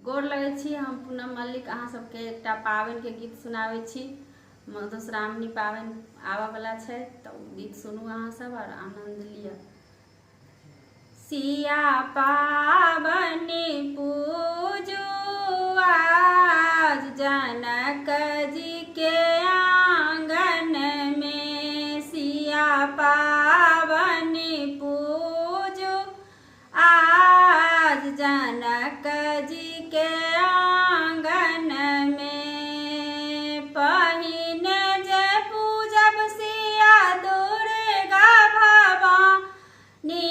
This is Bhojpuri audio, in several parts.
गोर लगै छी। हम पूनम मल्लिक अहाँ सबके एकटा पाबनिके गीत सुनाबै छी। मधुश्रावणी पाबनि आबऽवला छै तऽ गीत सुनू अहाँ सब और आनंद लिअ। सिया पाबनि पूजू आज जनक जी के आंगन में। सिया पाबनि पूजू आज जनक जी के आंगन में। पहिने जे पूजब सिया दुर्गा भवानी,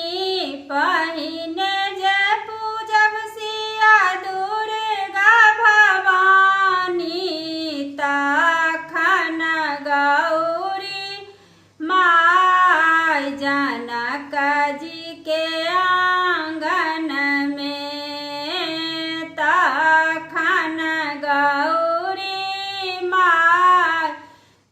पहिने जे पूजब सिया दुर्गा भवानी, तखन गौरी माय जनक जी के आंगन में। तखन गौरी माय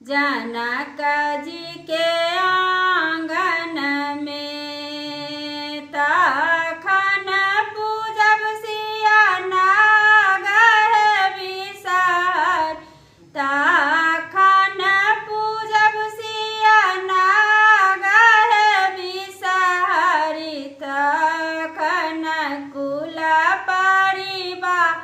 जनक जी के आंगन में। तखन पूजब सिया नागह बिसहर, तखन पूजब सिया नागह बिसहरी, तखन कुल परिवार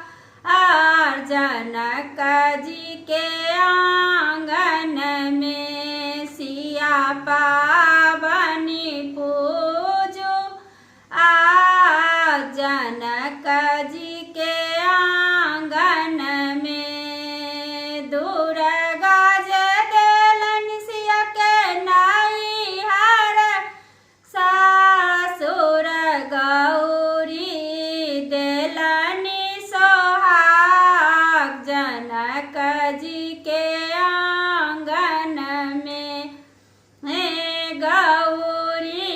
जनक जी के आंगन में। सिया पाबनि पूजू आज जनक जी के आंगन में। दुर्गा जे देलन सिया के नैहर, सासुर गौरी देलनि सोहाग जनक जी के आंगन में। गौरी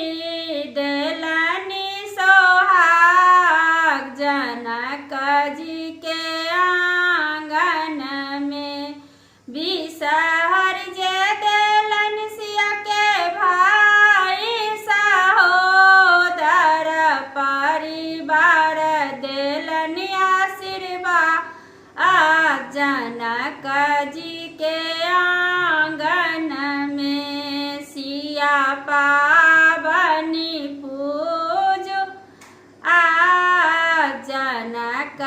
देलनि सोहाग जनक जी के आंगन में। बिसहर जे देलन सिया के भाई सहोदर, परिवार देलनि आशीर्वाद जनक जी के आंगन में। सिया पाबनि पूजू आज जनक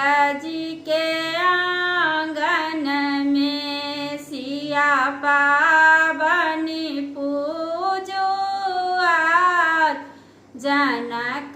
जी के आंगन में। सिया पाबनि पूजू आज जनक